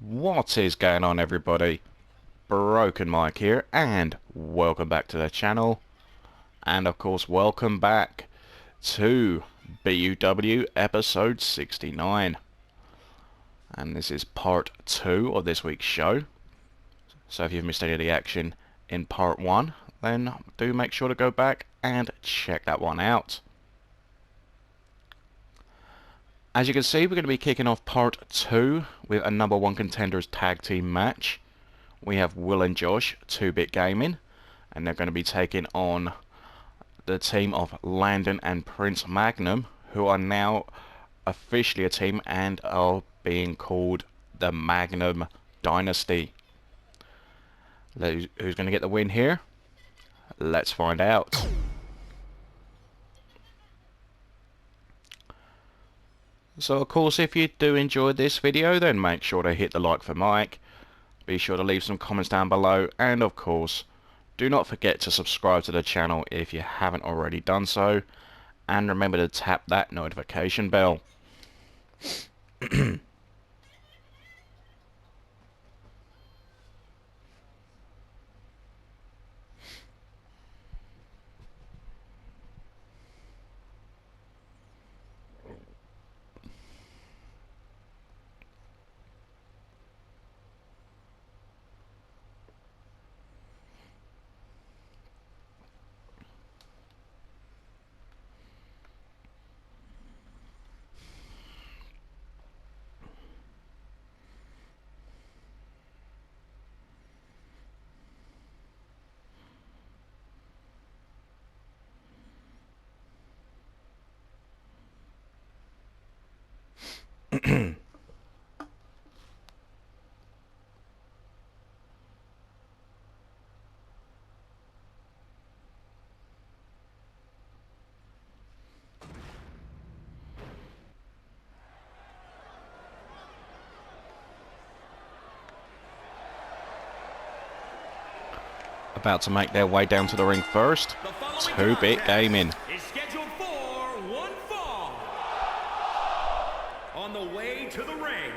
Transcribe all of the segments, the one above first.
What is going on, everybody? Broken Mike here, and welcome back to the channel. And of course, welcome back to BUW episode 69. And this is part 2 of this week's show. So if you've missed any of the action in part 1, then do make sure to go back and check that one out. As you can see, we're going to be kicking off part 2 with a number 1 contenders tag team match. We have Will and Josh, 2-Bit Gaming, and they're going to be taking on the team of Landon and Prince Magnum, who are now officially a team and are being called the Magnum Dynasty. Who's going to get the win here? Let's find out. So of course, if you do enjoy this video, then make sure to hit the like for Mike. Be sure to leave some comments down below, and of course, do not forget to subscribe to the channel if you haven't already done so, and remember to tap that notification bell. About to make their way down to the ring first, 2-Bit Gaming. Is scheduled for one fall. On the way to the ring,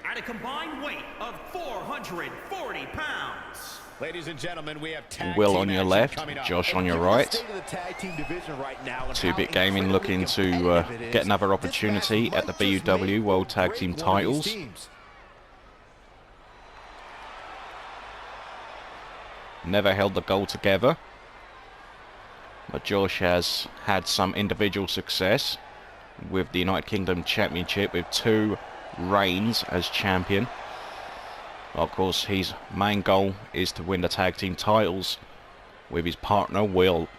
at a combined weight of 440 pounds. Ladies and gentlemen, we have Will on your left, Josh on your right. 2-Bit Gaming looking to get another opportunity at the BUW World Tag Team titles. Never held the gold together, but Josh has had some individual success with the United Kingdom Championship with 2 reigns as champion. Of course, his main goal is to win the tag team titles with his partner Will.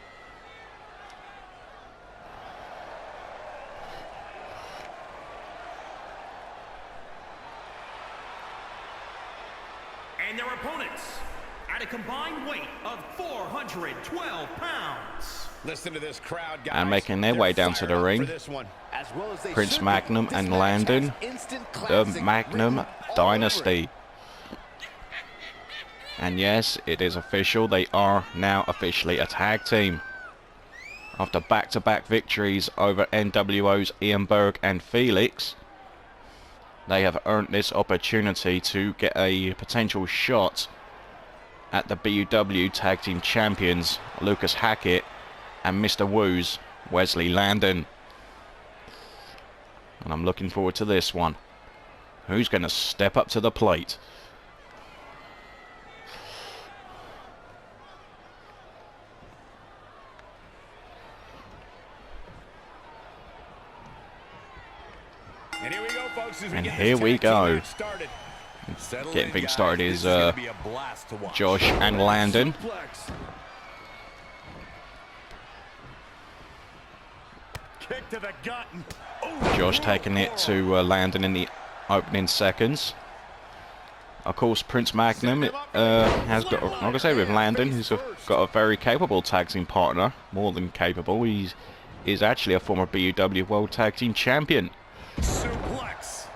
And their opponents, at a combined weight of 412 pounds. Listen to this crowd, guys. And making their way down to the ring, Prince Magnum and Landon, the Magnum Dynasty. And yes, it is official, they are now officially a tag team. After back-to-back victories over NWO's Ian Berg and Felix, they have earned this opportunity to get a potential shot at the BUW Tag Team Champions, Lucas Hackett and Mr. Wu's Wesley Landon. And I'm looking forward to this one. Who's going to step up to the plate? And here we go, folks. And here we go. Getting things started is Josh and Landon. Josh taking it to Landon in the opening seconds. Of course, Prince Magnum has got, like I say, with Landon, who's got a very capable tag team partner, more than capable. He's actually a former BUW World Tag Team Champion. Suplex.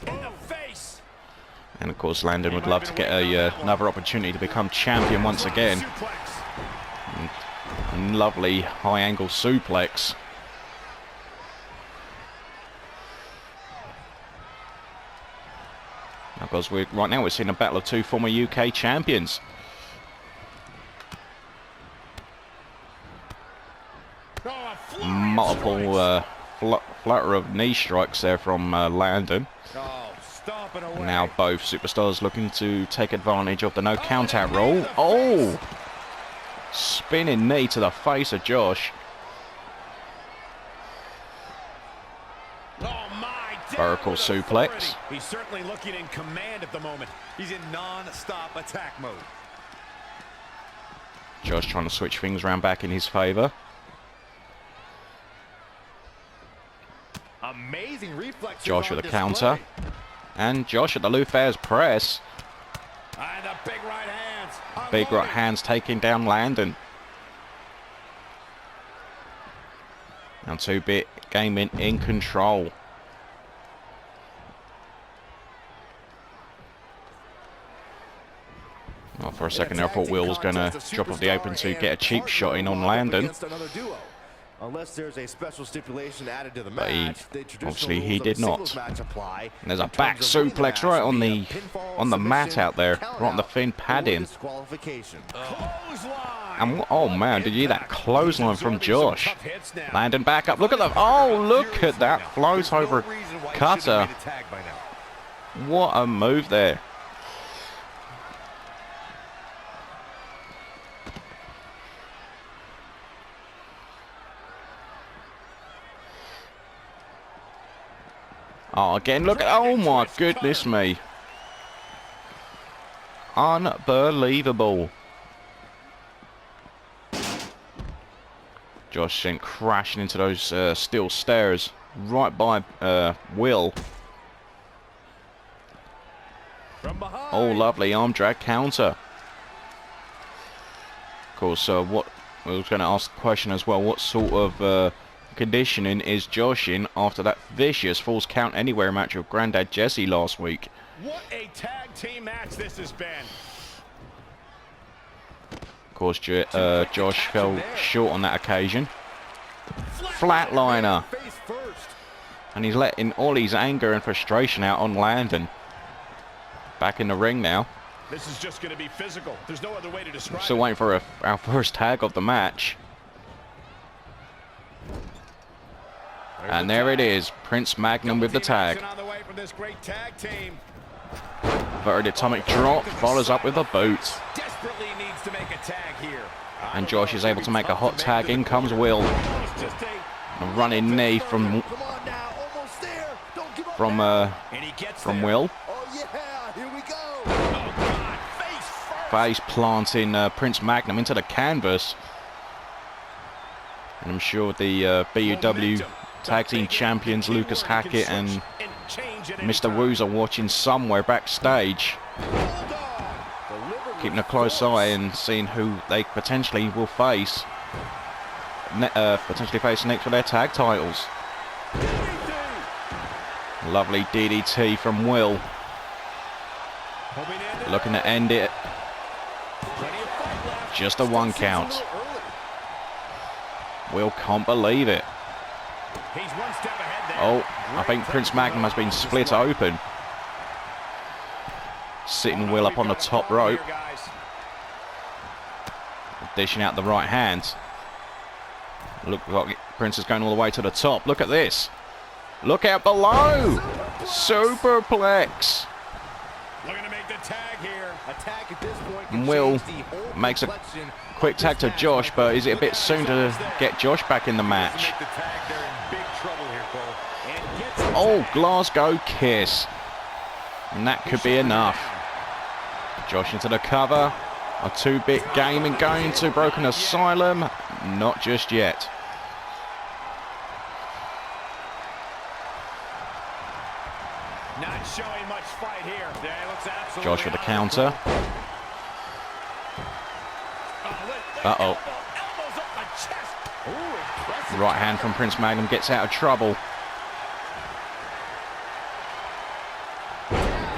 In the face. And of course, Landon would love to get another opportunity to become champion once again. And lovely high angle suplex. Because right now we're seeing a battle of two former UK champions. Multiple flutter of knee strikes there from Landon. And now both superstars looking to take advantage of the no count out rule. Oh! Spinning knee to the face of Josh. Vertical suplex. He's certainly looking in command at the moment. He's in non-stop attack mode. Josh trying to switch things around back in his favor. Amazing reflexes. Josh with a counter. And Josh at the Luther's press. And the big right hands. Big right hands taking down Landon. Now 2-Bit Gaming in control. Well, for a second there, I thought Will was going to drop off the apron to get a cheap shot in on Landon. Unless there's a special stipulation added to the But match, obviously he did not. And there's a back suplex right on the mat out there, right on the thin padding. And oh man, did you hear that clothesline from Josh? Landon back up. Look at that. Oh, look at that float over cutter. What a move there. Oh, again, look at, oh my goodness me. Unbelievable. Josh sent crashing into those steel stairs right by Will. Oh, lovely arm drag counter. Of course, what I was going to ask the question as well, what sort of conditioning is Josh in after that vicious Falls Count Anywhere match with Grandad Jesse last week? What a tag team match this has been. Of course, Josh fell short on that occasion. Flatliner. And he's letting all his anger and frustration out on Landon. Back in the ring now. This is just going to be physical. There's no other way to describe it. Still waiting for our first tag of the match. And there it is, Prince Magnum with the tag. Inverted atomic drop, follows up with a boot. And Josh is able to make a hot tag. In comes Will. A running knee from Will. Face planting Prince Magnum into the canvas. And I'm sure the BUW Tag Team Champions Lucas Hackett and Mr. Woos are watching somewhere backstage, keeping a close eye and seeing who they potentially will face, next for their tag titles. Lovely DDT from Will, looking to end it. Just a 1 count. Will can't believe it. Oh, I think Prince Magnum has been split open. Sitting Will up on the top rope. Dishing out the right hand. Look like Prince is going all the way to the top. Look at this. Look out below. Superplex. Looking to make the tag here. Attack at this point. And Will makes a quick tag to Josh, but is it a bit soon to get Josh back in the match? Oh, Glasgow Kiss. And that could be enough. Josh into the cover. A 2-Bit Gaming going to Broken Asylum. Not just yet. Not showing much fight here. Josh with a counter. Uh-oh. Right hand from Prince Magnum gets out of trouble.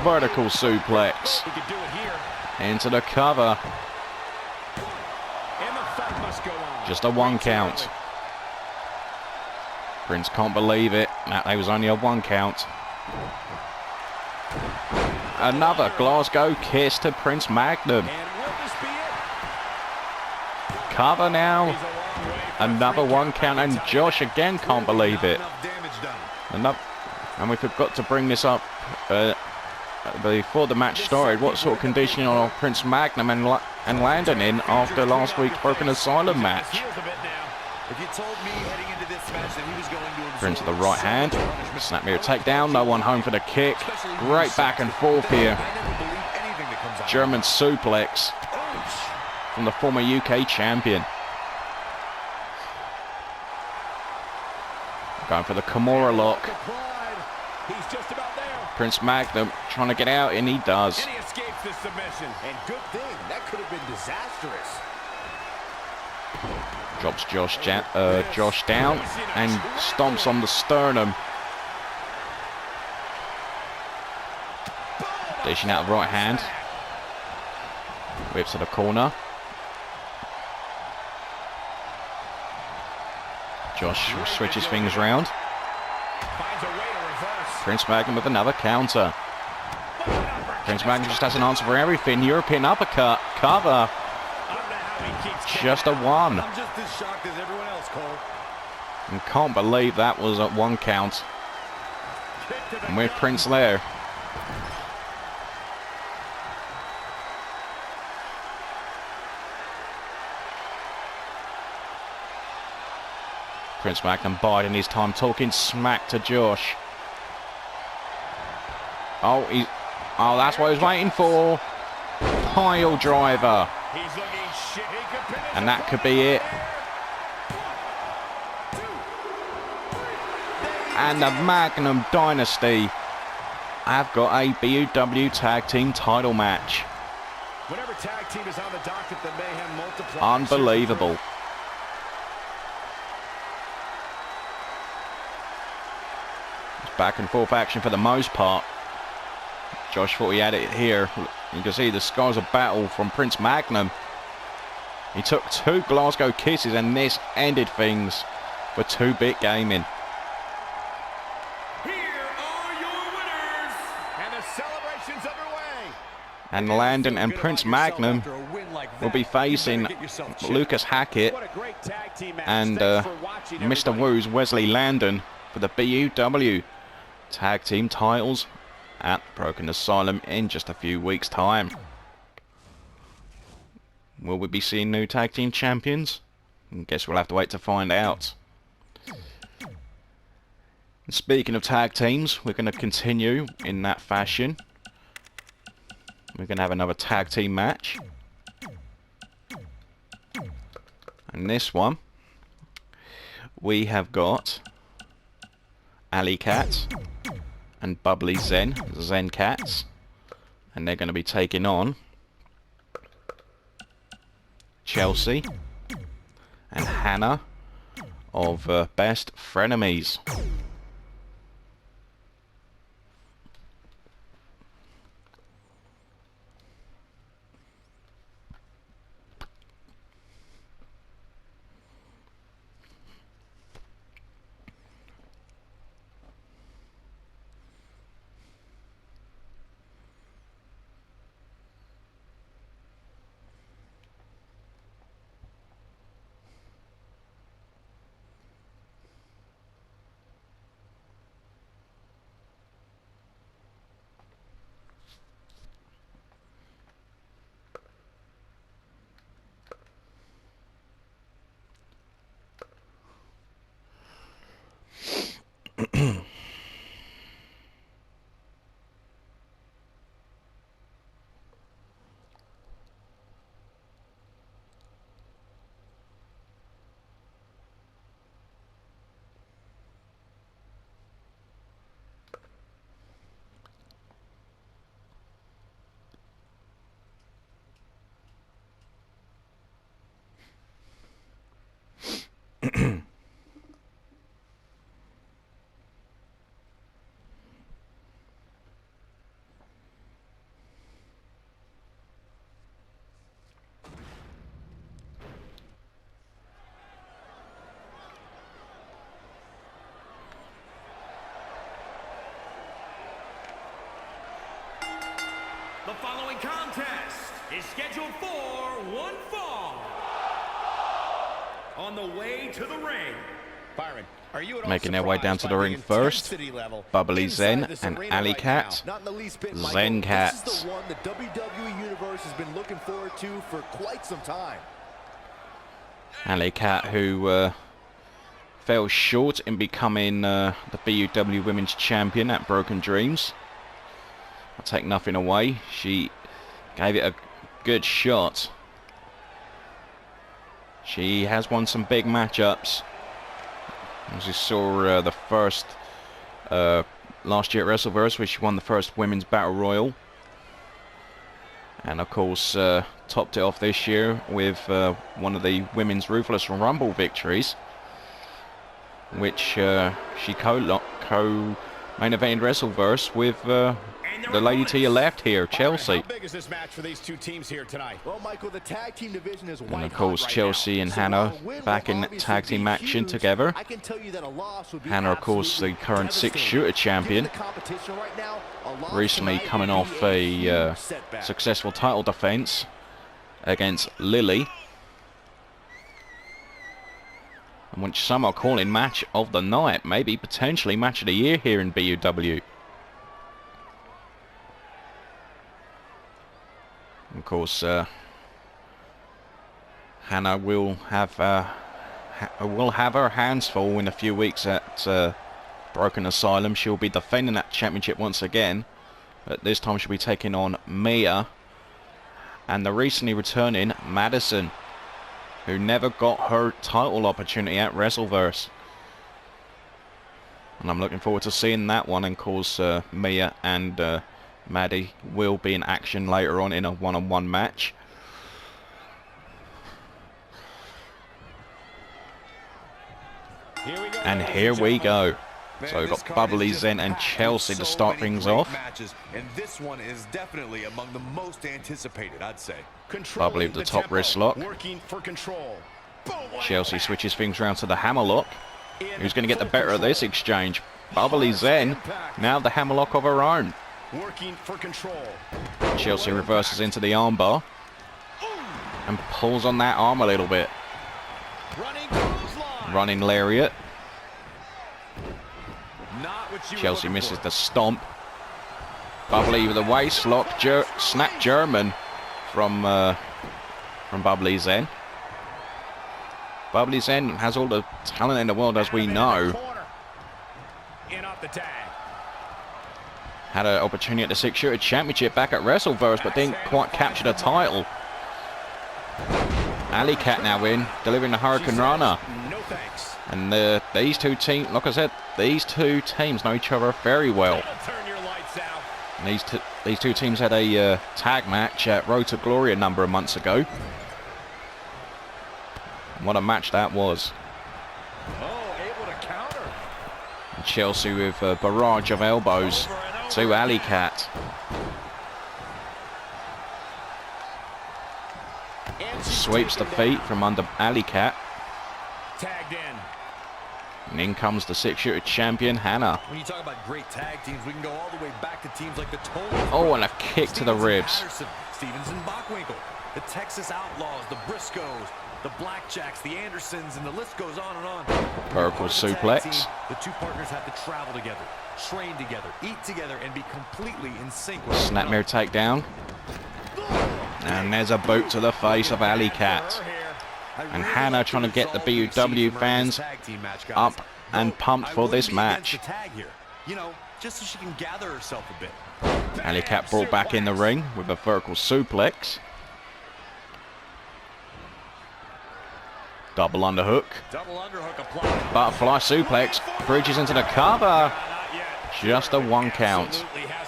Vertical suplex. Into the cover. Just a 1 count. Prince can't believe it. That was only a 1 count. Another Glasgow kiss to Prince Magnum. And will this be it? Cover now. He's a long way from Another 3 one count. count, and Josh again can't believe it. Not enough damage done. And we forgot to bring this up before the match started. What sort of conditioning are Prince Magnum and Landon in after last week's Broken Asylum match? If you told me heading into this match that he was going to absorb Into the right hand. Snap mirror takedown. No one home for the kick. Great back and forth here. I never believe anything that comes out. German suplex from the former UK champion. Going for the Kimura lock. He's just about there. Prince Magnum trying to get out, and he does. And he escapes this submission. And good thing, that could have been disastrous. Drops Josh down and stomps on the sternum. Dishing out the right hand. Whips to the corner. Josh switches things round. Finds a way to reverse. Prince Magnum with another counter. Prince Magnum just has an answer for everything. European uppercut. Cover. I don't know how he keeps Just a one. I'm just as shocked as everyone else, Cole. And can't believe that was at 1 count. And with Prince there. Prince Magnum biding his time, talking smack to Josh. Oh, that's what he was waiting for. Pile driver. He's looking shit. He could finish And that could be it. And the Magnum Dynasty have got a BUW Tag Team title match. Whenever tag team is on the docket, the mayhem multiplies. Unbelievable. It's back and forth action for the most part. Josh thought he had it here. You can see the scars of battle from Prince Magnum. He took 2 Glasgow kisses, and this ended things for 2-Bit Gaming. Here are your winners. And the celebration's underway. And Landon and Good Prince about yourself Magnum after a win like will that. be You facing better get yourself checked. Lucas Hackett What a great tag team match. and Thanks for watching, Mr. everybody. Wu's Wesley Landon for the BUW Tag Team titles at Broken Asylum in just a few weeks' time. Will we be seeing new tag team champions? I guess we'll have to wait to find out. And speaking of tag teams, we're going to continue in that fashion. We're going to have another tag team match. And this one, we have got Alley Cat and Bubbly Zen Cats. And they're going to be taking on Chelsea and Hannah of Best Frenemies. following contest is scheduled for one fall. On the way to the ring, Byron, are you at all making their way down to the ring first, Bubbly Zen and Alley Cat. Zen Cats. This is the one the WWE Universe has been looking forward to for quite some time. Alley Cat, who fell short in becoming the BUW Women's Champion at Broken Dreams. I'll take nothing away. She gave it a good shot. She has won some big matchups. As you saw the first last year at WrestleVerse, where she won the first Women's Battle Royal. And of course topped it off this year with one of the Women's Ruthless Rumble victories, which she co-main evented WrestleVerse with the lady to your left here, Chelsea. How big is this match for these two teams here tonight? Well, Michael, the tag team division is And of course Chelsea and Hannah back in tag team action together. I can tell you that a loss would be Hannah, of course, the current 6-shooter champion, recently coming off a successful title defense against Lily, and which some are calling match of the night, maybe potentially match of the year here in BUW. Of course, Hannah will have her hands full in a few weeks at Broken Asylum. She'll be defending that championship once again, but this time she'll be taking on Mia and the recently returning Madison, who never got her title opportunity at WrestleVerse. And I'm looking forward to seeing that one. And of course, Mia and Maddie will be in action later on in a one-on-one match. Here we go. So we've got Bubbly Zen and Chelsea to start things off. And this one is definitely among the most anticipated, I'd say. Bubbly with the top wrist lock. Working for control. Chelsea switches things around to the hammerlock. Who's going to get the better of this exchange? Bubbly Zen now the hammerlock of her own. Working for control. Chelsea reverses into the armbar and pulls on that arm a little bit. Running lariat. Chelsea misses the stomp. Bubbly with a waist lock, snap German from Bubbly Zen. Bubbly Zen has all the talent in the world, as we know. Had an opportunity at the 6-shooter championship back at WrestleVerse, but didn't quite capture the title. Alley Cat now in, delivering the Hurricane Runner. And these two teams, like I said, these two teams know each other very well. And these two teams had a tag match at Road to Glory a number of months ago. What a match that was. And Chelsea with a barrage of elbows to Alley Cat. Sweeps the feet from under Alley Cat. Tagged in. And in comes the 6-shooter champion, Hannah. When you talk about great tag teams, we can go all the way back to teams like the Total. Oh, and a kick to the ribs. Stevens and Bockwinkel, the Texas Outlaws, the Briscoes, the Blackjacks, the Andersons, and the list goes on and on. Vertical suplex. The two partners have to travel together, train together, eat together, and be completely in sync. Snapmare takedown. And there's a boot to the face of Alley Cat. And Hannah trying to get the BUW fans up and pumped for this match. You know, just so she can gather herself a bit. Alley Cat brought back in the ring with a vertical suplex. Double underhook. Butterfly suplex. Bridges into the cover. Just a 1 count.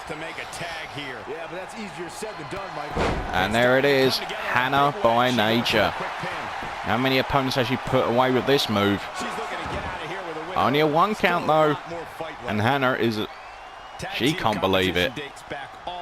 Yeah, but that's easier said than done, Michael. And there it is. Hannah by nature. How many opponents has she put away with this move? Only a 1 count though. And Hannah is... She can't believe it.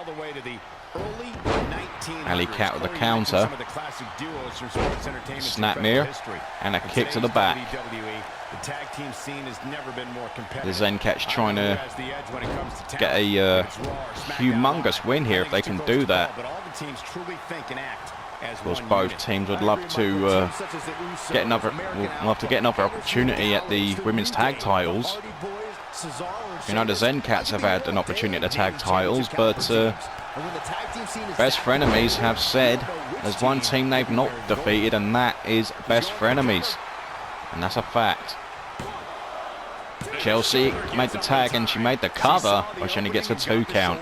the way to the early 1900s. Alley Cat with the Corey, counter. some of the classic duos from sports entertainment's Snapmere incredible history. and a In kick to the today's back. WWE, the tag team scene has never been more competitive. The Zen Cat's trying I don't know to who has the edge when it comes to get talent. a It's Raw or SmackDown humongous Live. win here if they Nothing's can too close do to that. call, but all the teams truly think and act as Of course, one both unit. teams would I love agree, Michael. to Teams such as the Usos, get another American opportunity at the women's tag titles. You know, the Zen Cats have had an opportunity at the tag titles, but Best Frenemies have said there's one team they've not defeated, and that is Best Frenemies, and that's a fact. Chelsea made the tag and she made the cover, but she only gets a 2 count.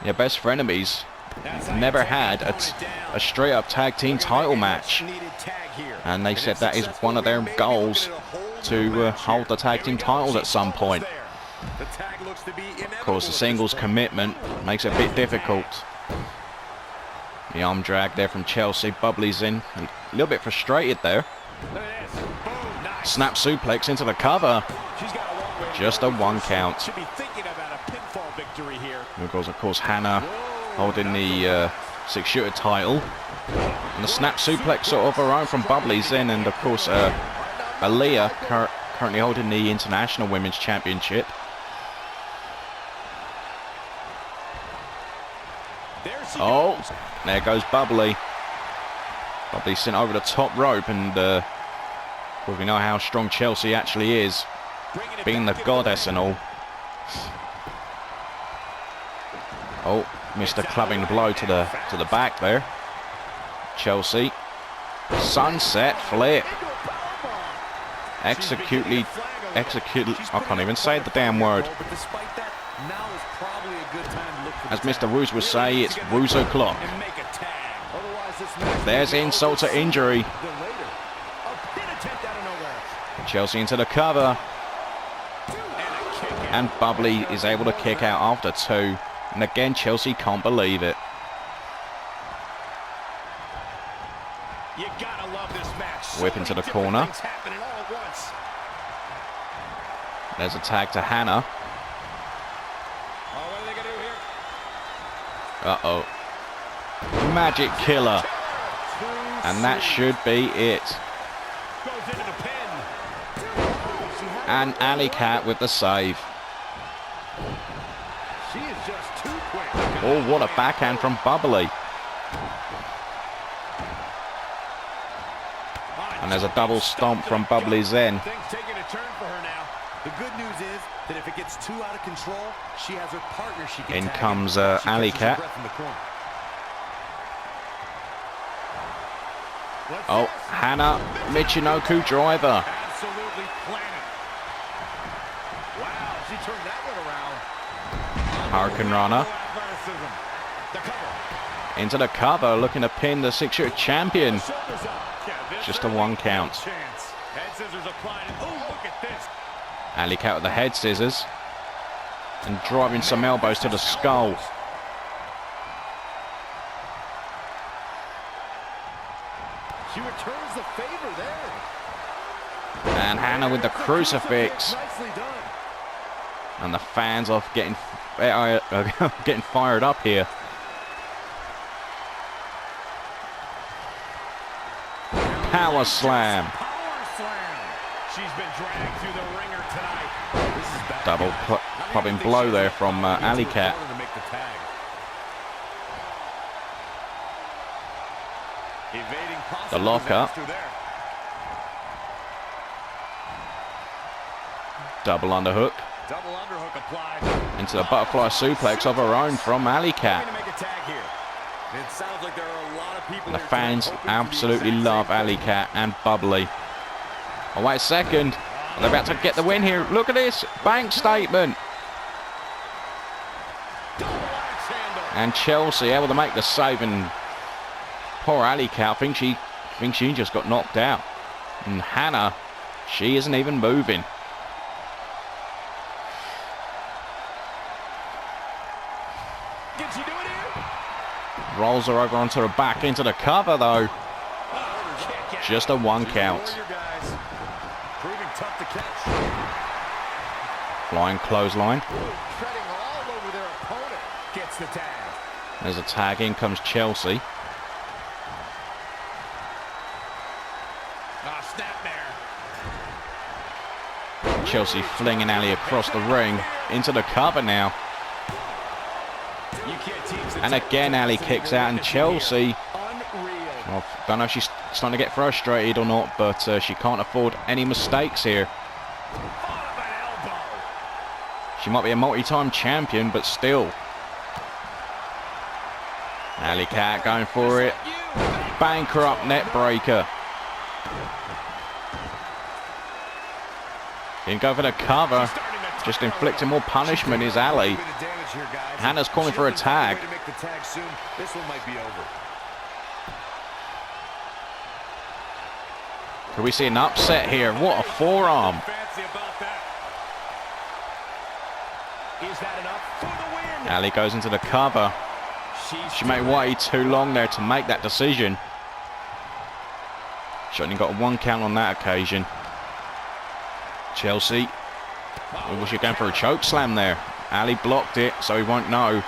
Yeah, Best Frenemies never had a straight up tag team title match, and they said that is one of their goals, to hold the tag team titles at some point. Of course, the singles commitment makes it a bit difficult. The arm drag there from Chelsea. Bubbly's in a little bit frustrated there. Snap suplex into the cover. Just a 1 count. Because of course Hannah holding the 6-shooter title. And the snap suplex sort of her own from Bubbly's in, and of course Aaliyah currently holding the International Women's Championship. Oh, there goes Bubbly. Bubbly sent over the top rope, and well, we know how strong Chelsea actually is, being the goddess and all. Oh, missed a clubbing blow to the back there. Chelsea, sunset flip. Executely, I can't even say the damn word. As Mr. Woos would say, it's Woos o'clock. There's insult to injury. Chelsea into the cover. And Bubbly is able to kick out after 2. And again, Chelsea can't believe it. Whip into the corner. There's a tag to Hannah. Uh-oh. Magic Killer. And that should be it. And Alley Cat with the save. Oh, what a backhand from Bubbly. And there's a double stomp from Bubbly's in. The good news is that if it gets too out of control, she has her partner she can In tag comes in. She Alley catches her Cat. breath in the corner. Oh, Hannah Michinoku driver. Absolutely planted. Wow, she turned that one around. Hurricane Runner. Athleticism. The cover. Into the cover, looking to pin the 6-shooter champion. Just a 1 count. Head scissors applied. And oh, look at this. Alley Cat with the head scissors. And driving some elbows to the skull. She returns the favor there. And Hannah with the crucifix. Nicely done. And the fans are getting getting fired up here. Power slam. Power slam. She's been dragged through the ringer tonight. This is bad. Double clubbing blow there from Alley Cat. To make the tag. Evading The lockup. disaster there. Double underhook. Double underhook applied. Into the butterfly suplex of her own from Alley Cat. Trying to make a tag here. It sounds like there are a lot of people And the here fans tonight hoping for the absolutely exact love same Alley thing. Cat and Bubbly. Oh, wait a second. They're about to get the win here. Look at this. Bank statement. And Chelsea able to make the save, and poor Alley Cat, I think she just got knocked out. And Hannah, she isn't even moving. Can she do it here? Rolls her over onto her back into the cover though. Just a 1 count. Warrior guys. Proving tough to catch. Flying clothesline. Treading all over their the tag. There's a tag. In comes Chelsea. Snapmare. Chelsea flinging Ali across the ring into the cover now. You can't teach the And again Ali kicks out, and Chelsea, well, don't know if she's starting to get frustrated or not, but she can't afford any mistakes here. She might be a multi-time champion, but still. Ali Cat going for it. Bankrupt net breaker. Didn't go for the cover. Just inflicting more punishment is Ali. Hannah's calling for a tag. Could we see an upset here? What a forearm. Ali goes into the cover. She may wait too long there to make that decision. She only got a 1 count on that occasion. Chelsea. Was she going for a choke slam there? Ali blocked it, so he won't know.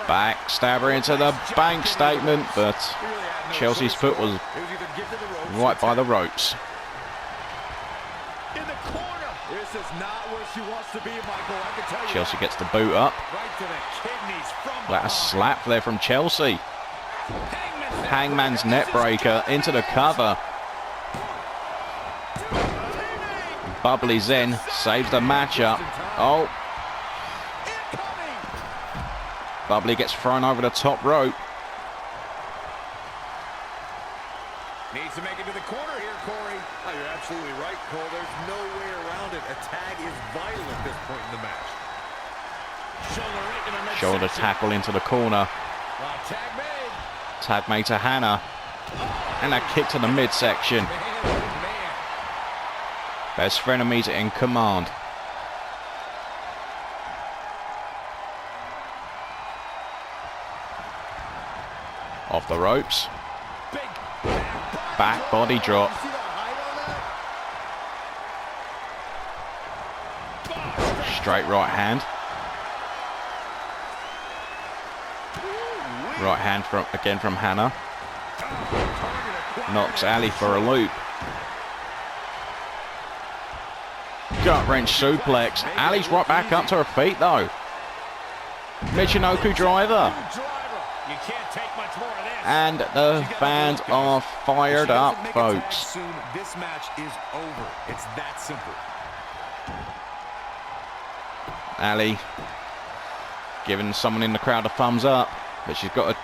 Backstabber into the bank statement, but Chelsea's foot was right by the ropes. Chelsea gets the boot up. What a slap there from Chelsea. Hangman's net breaker into the cover. Bubbly Zen saves the matchup. Oh. Bubbly gets thrown over the top rope. Needs to make it to the corner here, Corey. Oh, you're absolutely right, Cole. There's no way around it. A tag is vital at this point in the match. Shoulder tackle into the corner. Tag made to Hannah. And a kick to the midsection. Best frenemies in command. Off the ropes. Back body drop. Straight right hand. Right hand from Hannah. Knocks Ali for a loop. Gut wrench suplex. Ali's right back up to her feet though. Michinoku driver. And the fans are fired up, folks. This match is over. It's that simple. Ali giving someone in the crowd a thumbs up, but she's got to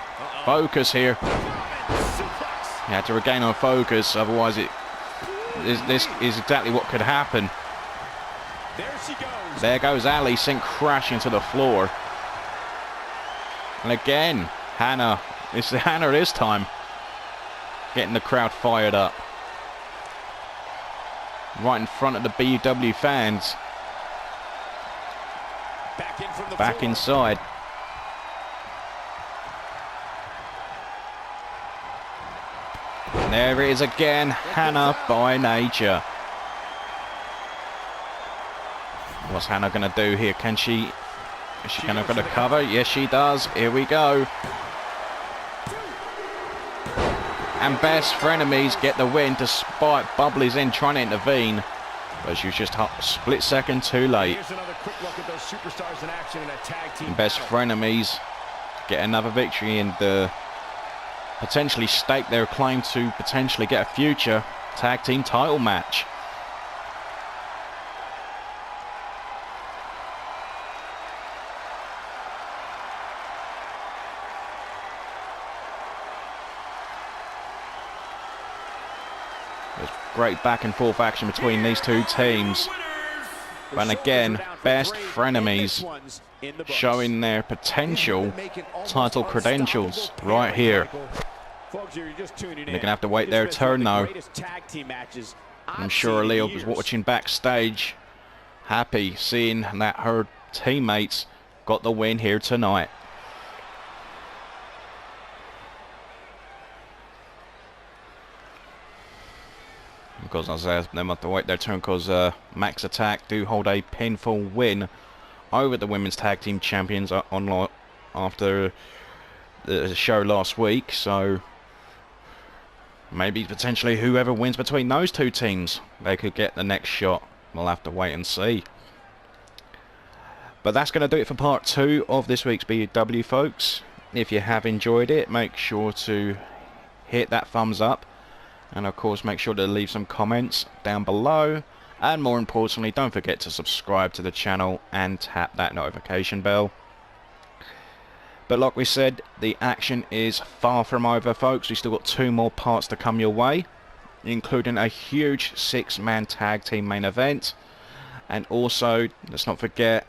focus here. You had to regain her focus, otherwise this is exactly what could happen. There goes Ali, sent crashing to the floor. And again, Hannah. It's Hannah this time. Getting the crowd fired up. Right in front of the BUW fans. Back inside. And there it is again. Hannah by nature. What's Hannah going to do here? Is she going to cover? Yes, she does. Here we go. And Best Frenemies get the win despite Bubbly's in trying to intervene. But she was just a split second too late. And Best Frenemies get another victory and potentially stake their claim to potentially get a future tag team title match. Great back and forth action between these two teams. And again, Best Frenemies showing their potential title credentials right here. They're going to have to wait their turn though. I'm sure Leo was watching backstage, happy seeing that her teammates got the win here tonight. Because as they have to wait their turn because Max Attack do hold a pinfall win over the Women's Tag Team Champions after the show last week, so maybe potentially whoever wins between those two teams, they could get the next shot. We'll have to wait and see. But that's going to do it for part 2 of this week's BUW, folks. If you have enjoyed it, make sure to hit that thumbs up. And of course, make sure to leave some comments down below. And more importantly, don't forget to subscribe to the channel and tap that notification bell. But like we said, the action is far from over, folks. We've still got 2 more parts to come your way, including a huge 6-man tag team main event. And also, let's not forget,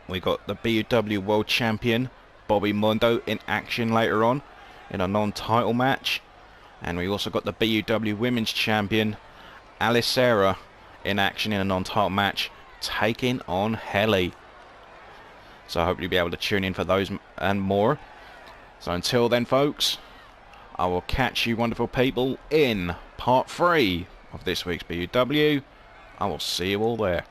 we got the BUW World Champion Bobby Mundo in action later on in a non-title match. And we also got the BUW Women's Champion Alicera in action in a non-title match, taking on Helly. So I hope you'll be able to tune in for those and more. So until then, folks, I will catch you wonderful people in part 3 of this week's BUW. I will see you all there.